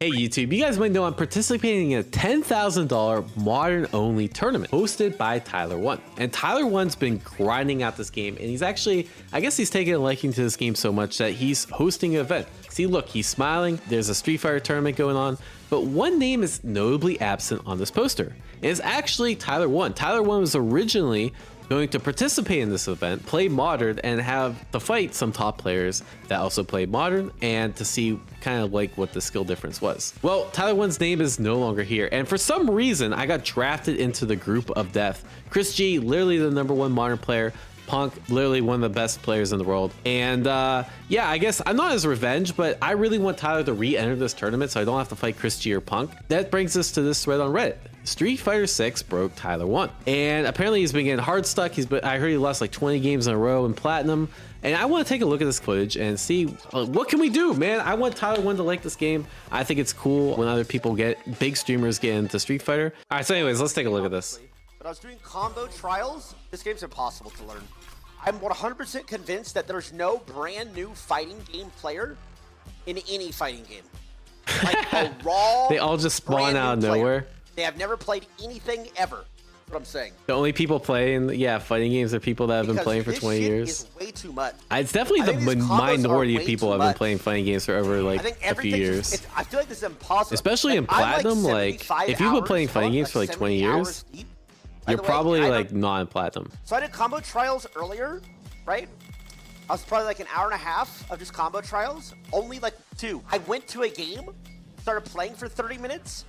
Hey YouTube, you guys might know I'm participating in a $10,000 modern only tournament hosted by Tyler1. And Tyler1's been grinding out this game, and he's actually, I guess he's taken a liking to this game so much that he's hosting an event. See, look, he's smiling, there's a Street Fighter tournament going on, but one name is notably absent on this poster. It's actually Tyler1. Tyler1 was originally going to participate in this event, play Modern, and have to fight some top players that also play Modern, and to see kind of like what the skill difference was. Well, Tyler1's name is no longer here, and for some reason, I got drafted into the group of death. Chris G, literally the #1 Modern player, Punk, literally one of the best players in the world. And yeah, I guess I'm not as revenge, but I really want Tyler to re-enter this tournament so I don't have to fight Chris G or Punk. That brings us to this thread on Reddit. Street Fighter 6 broke Tyler1, and apparently he's been getting hard stuck. I heard he lost like 20 games in a row in platinum, and I want to take a look at this footage and see what can we do, man. I want Tyler1 to like this game. I think it's cool when other people big streamers get into Street Fighter. All right, so anyways, let's take a look at this. But I was doing combo trials. This game's impossible to learn. I'm 100% convinced that there's no brand new fighting game player in any fighting game. Like a raw. They all just spawn out of nowhere. They have never played anything ever. That's what I'm saying. The only people playing, fighting games are people that have been playing for 20 years. Is way too much. It's definitely the minority of people that have been playing fighting games for over like a few years. I feel like this is impossible. Especially in platinum, like if you've been playing fighting games for like 20 years, you're probably like not in platinum. So I did combo trials earlier, right? I was probably like an hour and a half of just combo trials. Only like 2. I went to a game, started playing for 30 minutes.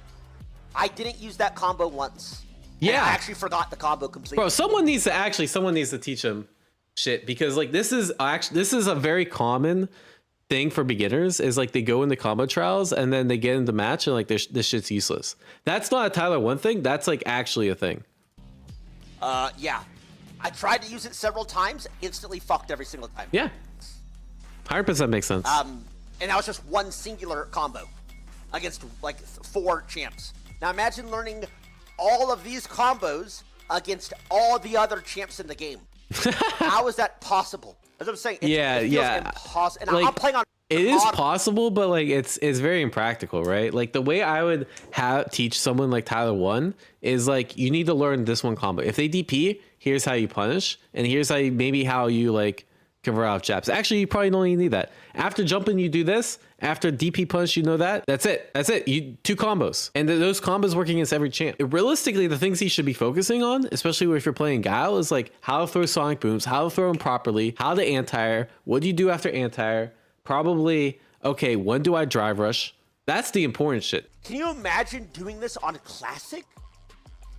I didn't use that combo once. Yeah, and I actually forgot the combo completely. Bro, someone needs to teach him shit, because like this is a very common thing for beginners, is like they go into combo trials and then they get into match and like this shit's useless. That's not a Tyler1 thing. That's like actually a thing. Yeah. I tried to use it several times, instantly fucked every single time. Yeah. 100% makes sense. And that was just one singular combo against like 4 champs. Now imagine learning all of these combos against all the other champs in the game. How is that possible? As I'm saying, it feels impossible. And like, I'm playing on. It is possible, but like it's very impractical, right? Like the way I would teach someone like Tyler1 is like, you need to learn this one combo. If they DP, here's how you punish, and here's how you like convert off jabs. Actually, you probably don't even need that. After jumping, you do this. After DP punch, you know that. That's it. That's it. You 2 combos, and those combos work against every champ. Realistically, the things he should be focusing on, especially if you're playing Guile, is like how to throw sonic booms, how to throw them properly, how to anti-air, what do you do after anti-air. Probably, okay, when do I drive rush? That's the important shit. Can you imagine doing this on Classic?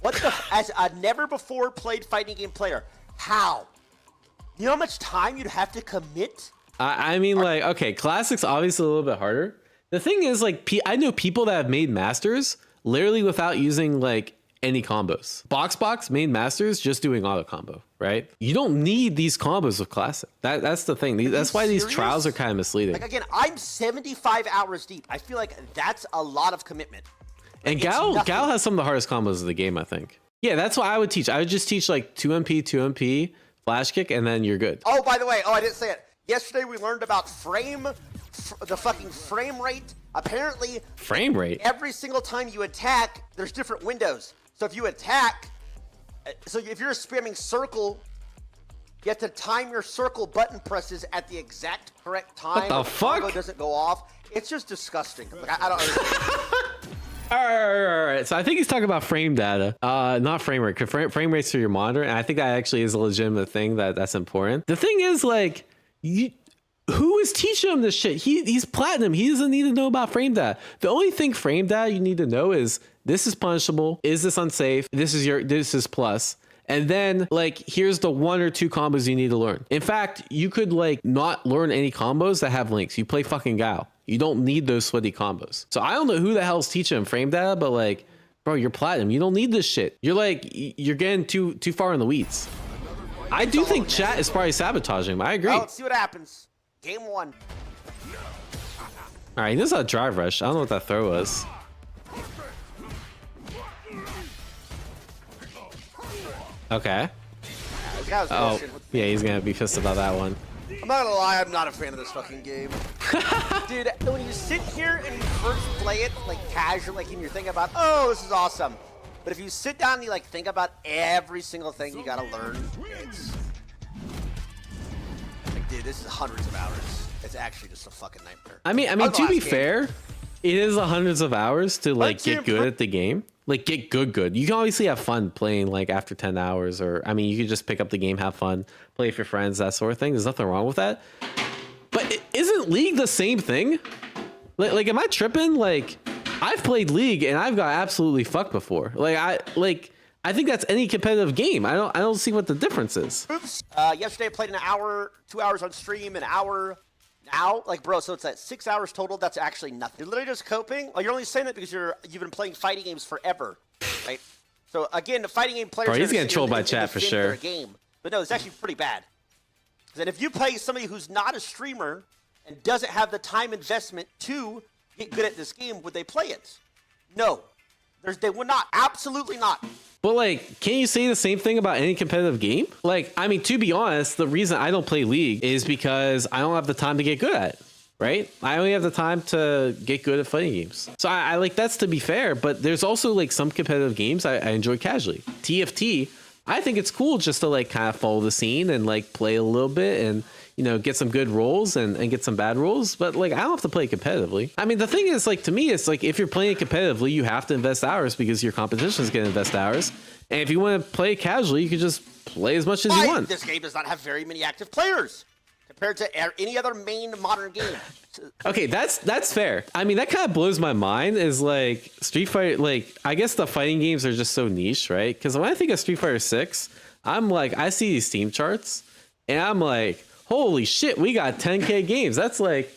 What the, as a never before played fighting game player, how? You know how much time you'd have to commit? I mean, like, okay, Classic's obviously a little bit harder. The thing is, like, I know people that have made Masters literally without using, like, any combos. Box made Masters just doing auto combo, right? You don't need these combos with Classic. That's the thing. That's why these trials are kind of misleading. Like, again, I'm 75 hours deep. I feel like that's a lot of commitment. And Gal has some of the hardest combos of the game, I think. Yeah, that's what I would teach. I would just teach like 2MP, flash kick, and then you're good. Oh, by the way, I didn't say it. Yesterday we learned about the fucking frame rate. Apparently, frame rate? Every single time you attack, there's different windows. So if you attack, if you're spamming circle, you have to time your circle button presses at the exact correct time. What the fuck? Combo doesn't go off. It's just disgusting. Like, I don't understand. All right. So I think he's talking about frame data, not frame rate. Frame rates for your monitor, and I think that actually is a legitimate thing that's important. The thing is, like, who is teaching him this shit? He's platinum. He doesn't need to know about frame data. The only thing frame data you need to know is, this is punishable. Is this unsafe? This is plus. And then, like, here's the 1 or 2 combos you need to learn. In fact, you could like not learn any combos that have links. You play fucking Guile. You don't need those sweaty combos. So I don't know who the hell's teaching him frame data, but like, bro, you're platinum. You don't need this shit. You're getting too far in the weeds. I do think chat is probably sabotaging him. I agree. Well, let's see what happens. Game 1. All right, this is a drive rush. I don't know what that throw was. Okay. Oh, yeah, he's gonna be pissed about that one. I'm not gonna lie, I'm not a fan of this fucking game. Dude, when you sit here and you first play it like casual, like and you're thinking about, oh, this is awesome. But if you sit down and you like think about every single thing you gotta learn, it's like, dude, this is hundreds of hours. It's actually just a fucking nightmare. I mean, to be fair, it is hundreds of hours to like get good at the game. Like get good. You can obviously have fun playing like after 10 hours, or I mean, you could just pick up the game, have fun, play with your friends, that sort of thing. There's nothing wrong with that. But isn't League the same thing? Like, am I tripping? Like, I've played League and I've got absolutely fucked before. I think that's any competitive game. I don't see what the difference is. Yesterday I played an hour, 2 hours on stream, an hour now. Like, bro, so it's at 6 hours total. That's actually nothing. You're literally just coping. Well, you're only saying that because you've been playing fighting games forever, right? So again, the fighting game players. Bro, he's getting trolled by chat for sure. Game. But no, it's actually pretty bad. And if you play somebody who's not a streamer and doesn't have the time investment to get good at this game, would they play it? No. They would not. Absolutely not. But like, can you say the same thing about any competitive game? Like, I mean, to be honest, the reason I don't play League is because I don't have the time to get good at it, right? I only have the time to get good at fighting games. So I like, that's to be fair, but there's also like some competitive games I enjoy casually. TFT, I think it's cool just to like kind of follow the scene and like play a little bit and, you know, get some good rolls and get some bad rolls. But like, I don't have to play competitively. I mean, the thing is, like, to me, it's like if you're playing competitively, you have to invest hours because your competition is going to invest hours. And if you want to play casually, you can just play as much as you want. This game does not have very many active players compared to any other main modern game. Okay, that's fair. I mean, that kind of blows my mind is like Street Fighter, like, I guess the fighting games are just so niche, right? Because when I think of Street Fighter 6, I'm like, I see these Steam charts and I'm like, holy shit, we got 10K games. That's like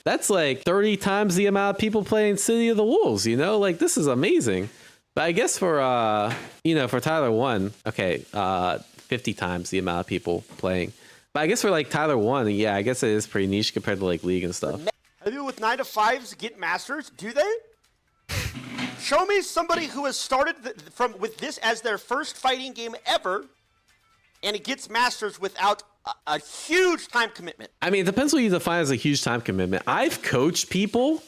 30 times the amount of people playing City of the Wolves, you know? Like, this is amazing. But I guess for, for Tyler1, okay, 50 times the amount of people playing. But I guess for like Tyler1, yeah, I guess it is pretty niche compared to like League and stuff. People with 9 to 5s get masters, do they? Show me somebody who has started with this as their first fighting game ever, and it gets masters without a huge time commitment. I mean, it depends what you define as a huge time commitment. I've coached people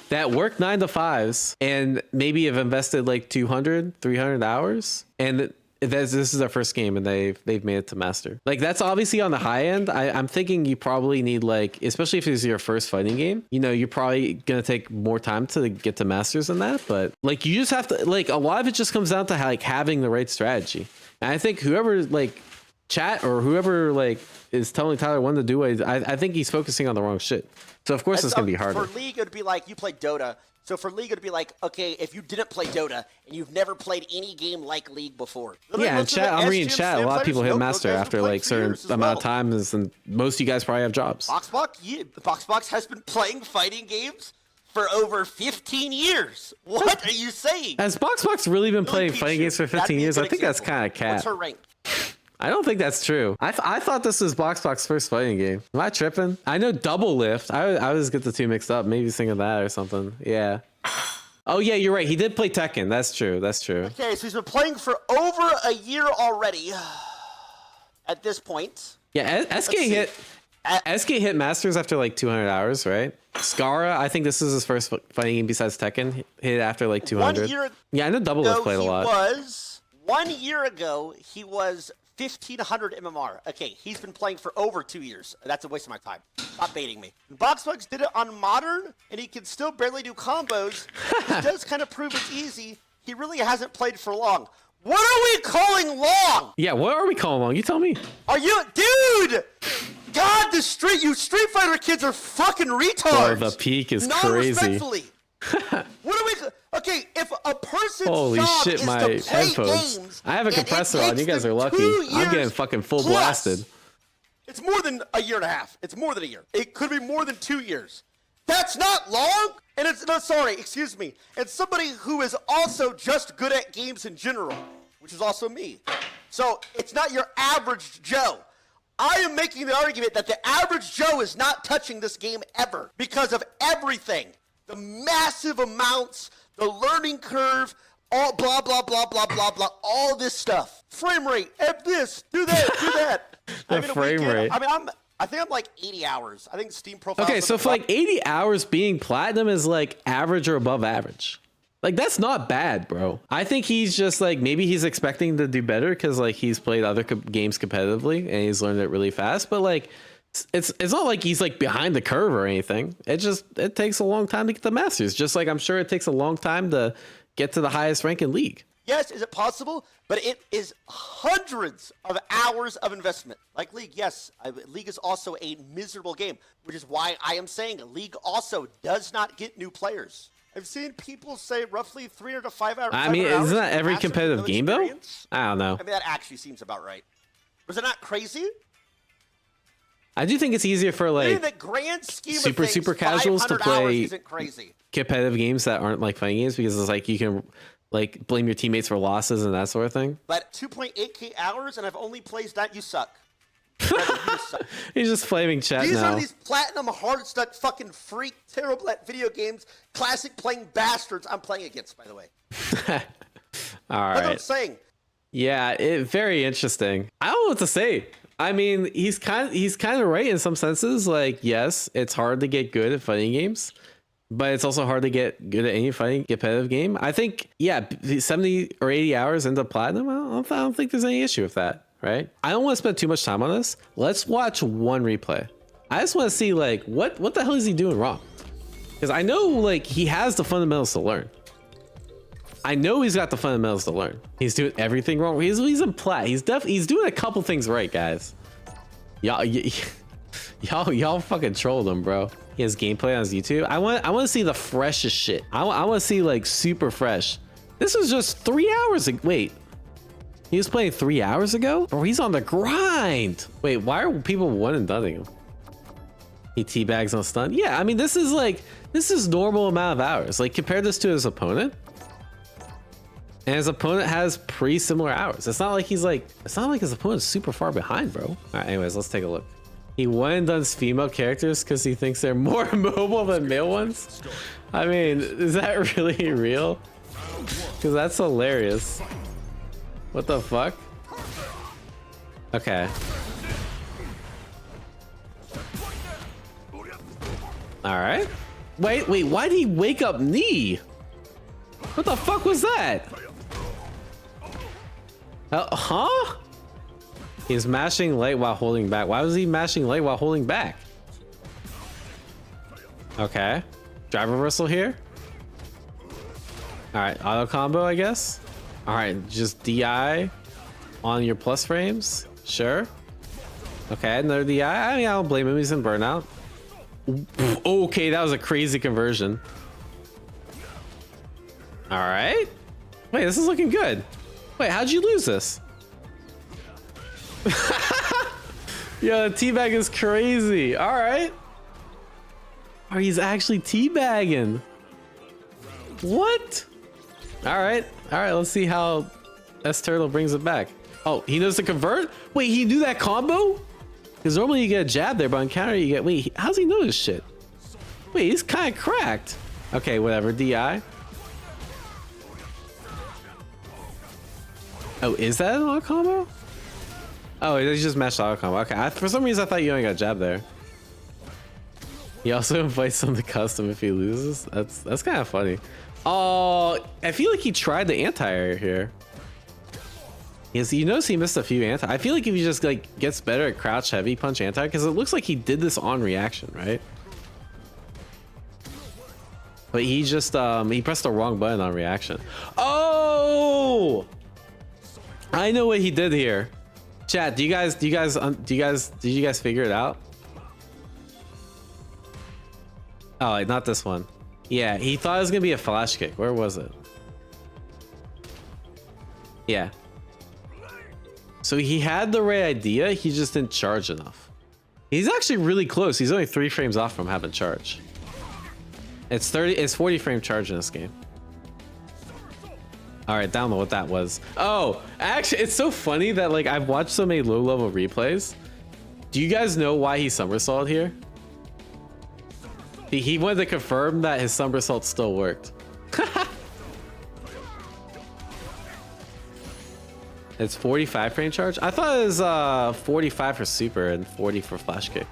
that work 9 to 5s and maybe have invested like 200, 300 hours, and this is their first game and they've made it to master. Like, that's obviously on the high end. I'm thinking you probably need, like, especially if it's your first fighting game, you know, you're probably gonna take more time to get to masters than that. But like, you just have to, like, a lot of it just comes down to like having the right strategy. And I think whoever like chat or whoever like is telling Tyler1 to do it, I think he's focusing on the wrong shit. So of course it's gonna be harder. For League, it would be like you play Dota. So for League, it'd be like, okay, if you didn't play Dota and you've never played any game like League before. Yeah, and chat, I'm reading chat. A lot of people hit master after like certain amount of times, and most of you guys probably have jobs. Boxbox has been playing fighting games for over 15 years. What are you saying? Has Boxbox really been playing fighting games for 15 years? I think that's kind of cat. What's her rank? I don't think that's true. I thought this was Boxbox's first fighting game. Am I tripping? I know Double Lift. I always get the two mixed up. Maybe thinking that or something. Yeah. Oh yeah, you're right. He did play Tekken. That's true. Okay, so he's been playing for over a year already. At this point. Yeah, SK hit masters after like 200 hours, right? Scara, I think this is his first fighting game besides Tekken. Hit after like 200. Yeah, I know Double Lift played a lot. 1 year ago, he was 1,500 MMR. Okay, he's been playing for over 2 years. That's a waste of my time. Stop baiting me. Boxbugs did it on Modern, and he can still barely do combos. It does kind of prove it's easy. He really hasn't played for long. What are we calling long? Yeah, what are we calling long? You tell me. Are you... Dude! God, you Street Fighter kids are fucking retards. Bro, the peak is crazy. Non-respectfully. What are we... Okay, if a person's holy job shit, is my to play headphones. games, I have a compressor on. You guys are lucky. I'm getting fucking full blasted. It's more than a year and a half. It's more than a year. It could be more than 2 years. That's not long. And it's no, sorry, excuse me. It's somebody who is also just good at games in general, which is also me. So it's not your average Joe. I am making the argument that the average Joe is not touching this game ever because of everything. The massive amounts, the learning curve, all blah, blah, blah, blah, blah, blah, all this stuff. Frame rate, add this, do that, do that. The frame rate. I mean, I think I'm like 80 hours. I think Steam profile. Okay, so for like 80 hours being platinum is like average or above average. Like that's not bad, bro. I think he's just like, maybe he's expecting to do better because like he's played other games competitively and he's learned it really fast. But like, it's not like he's like behind the curve or anything. It takes a long time to get the masters. Just like I'm sure it takes a long time to get to the highest rank in League. Yes, is it possible? But it is hundreds of hours of investment. Like League, yes, League is also a miserable game, which is why I am saying League also does not get new players. I've seen people say roughly 300 to 5 hours. I mean, isn't that every competitive game though? I don't know. I mean, that actually seems about right. Was it not crazy? I do think it's easier for like in the grand scheme of things, super casuals to play isn't crazy. Competitive games that aren't like fighting games because it's like you can like blame your teammates for losses and that sort of thing. But 2.8k hours and I've only played that. You suck. Brother, you suck. He's just flaming chat These now. are these platinum hard stuck fucking freak terrible at video games classic playing bastards I'm playing against, by the way. All right. That's what I'm saying. Yeah, very interesting. I don't know what to say. I mean, he's kind of right in some senses. Like, yes, it's hard to get good at fighting games, but it's also hard to get good at any fighting competitive game. I think, yeah, 70 or 80 hours into platinum, I don't think there's any issue with that, right? I don't want to spend too much time on this. Let's watch one replay. I just want to see, like, what the hell is he doing wrong? Because I know, like, he has the fundamentals to learn. I know he's got the fundamentals to learn. He's doing everything wrong. He's in plat. He's doing a couple things right, guys. Y'all fucking trolled him, bro. He has gameplay on his YouTube. I want to see the freshest shit. I want to see like super fresh. This was just 3 hours ago. Wait, he was playing 3 hours ago? Bro, he's on the grind. Wait, why are people one and dunning him? He teabags on stun. Yeah, I mean this is normal amount of hours. Like compare this to his opponent. And his opponent has pretty similar hours. It's not like his opponent's super far behind, bro. All right, anyways, let's take a look. He went and done female characters because he thinks they're more mobile than male ones. I mean, is that really real? Because that's hilarious. What the fuck? Okay. All right. Wait, why did he wake up knee? What the fuck was that? Huh? He's mashing late while holding back. Why was he mashing late while holding back? Okay. Drive reversal here. All right, auto combo, I guess. All right, just DI on your plus frames. Sure. Okay, another DI. I mean, I don't blame him. He's in burnout. Okay, that was a crazy conversion. All right. Wait, this is looking good. Wait, how'd you lose this? Yo, the teabag is crazy. All right. Oh, he's actually teabagging. What? All right. All right, let's see how S Turtle brings it back. Oh, he knows to convert? Wait, he knew that combo? Because normally you get a jab there, but on counter you get... Wait, how's he know this shit? Wait, he's kind of cracked. Okay, whatever. DI. Oh, is that an auto combo? Oh, he just mashed auto combo. Okay, for some reason I thought you only got jab there. He also invites him to custom if he loses. That's kind of funny. Oh, I feel like he tried the anti-air here. Yes, you notice he missed a few anti. I feel like if he just like gets better at crouch heavy punch anti, because it looks like he did this on reaction, right? But he just he pressed the wrong button on reaction. Oh! I know what he did here. Chat, did you guys figure it out? Oh, wait, not this one. Yeah, he thought it was gonna be a flash kick. Where was it? Yeah. So he had the right idea, he just didn't charge enough. He's actually really close. He's only 3 frames off from having charge. It's 40 frame charge in this game. All right, don't know what that was. Oh, actually, it's so funny that like I've watched so many low level replays. Do you guys know why he somersaulted here? He wanted to confirm that his somersault still worked. It's 45 frame charge. I thought it was 45 for super and 40 for flash kick.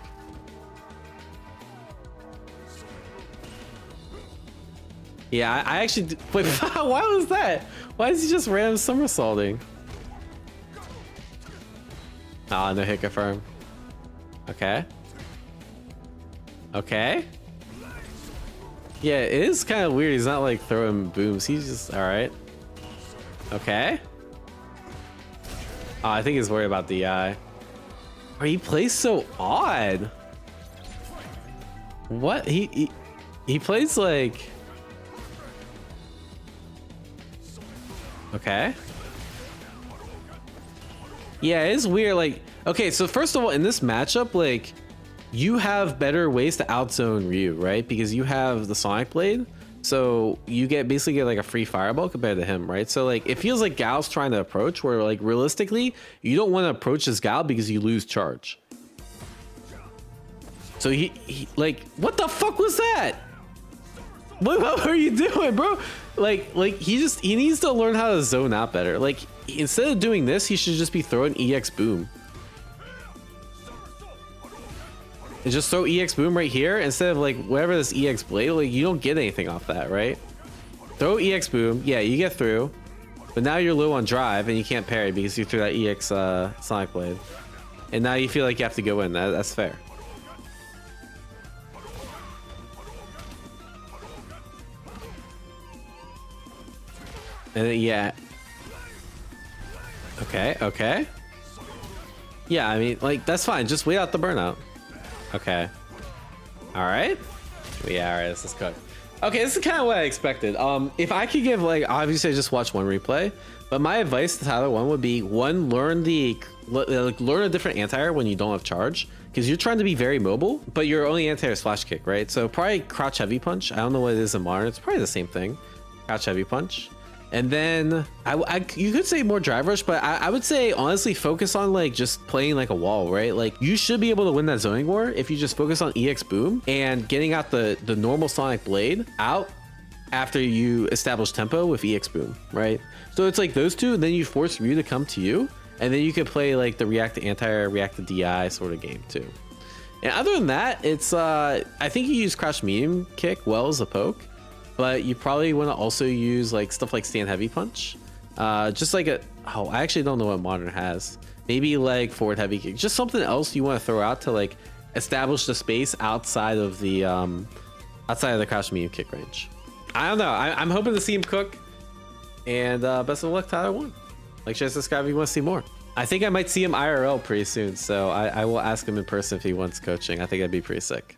Yeah, I actually wait. Why was that? Why is he just random somersaulting? Ah, no hit confirm. Okay. Okay. Yeah, it is kind of weird. He's not like throwing booms. He's just all right. Okay. Oh, I think he's worried about DI. Oh, he plays so odd. What? He plays like. Okay. Yeah, it is weird. Like, okay, so first of all, in this matchup, like, you have better ways to outzone Ryu, right? Because you have the Sonic Blade, so you basically get like a free fireball compared to him, right? So like, it feels like Gao's trying to approach, where like realistically, you don't want to approach this Gao because you lose charge. So he like, what the fuck was that? What are you doing, bro? Like he needs to learn how to zone out better. Like, instead of doing this, he should just be throwing EX boom. And just throw EX boom right here instead of like whatever this EX blade. Like, you don't get anything off that, right? Throw EX boom. Yeah, you get through. But now you're low on drive and you can't parry because you threw that EX Sonic Blade. And now you feel like you have to go in. That's fair. And then, yeah. Okay, okay. Yeah, I mean, like, that's fine. Just wait out the burnout. Okay. All right. Yeah, all right, this is cooked. Okay, this is kind of what I expected. If I could give, like, obviously I just watched one replay, but my advice to Tyler1 would be, one, learn a different anti-air when you don't have charge, because you're trying to be very mobile, but your only anti-air is flash kick, right? So probably crouch heavy punch. I don't know what it is in modern. It's probably the same thing. Crouch heavy punch. And then you could say more drive rush, but I would say honestly focus on like just playing like a wall, right? Like, you should be able to win that zoning war if you just focus on EX boom and getting out the normal Sonic Blade out after you establish tempo with EX boom, right? So it's like those two, and then you force Ryu to come to you, and then you could play like the react to anti-air, react to DI sort of game too. And other than that, it's I think you use crouch medium kick well as a poke. But you probably want to also use like stuff like stand heavy punch, just like I actually don't know what modern has. Maybe like forward heavy kick, just something else you want to throw out to like establish the space outside of the crouch medium kick range. I don't know. I'm hoping to see him cook, and best of luck, Tyler1. Like, share, subscribe if you want to see more. I think I might see him IRL pretty soon, so I will ask him in person if he wants coaching. I think that'd be pretty sick.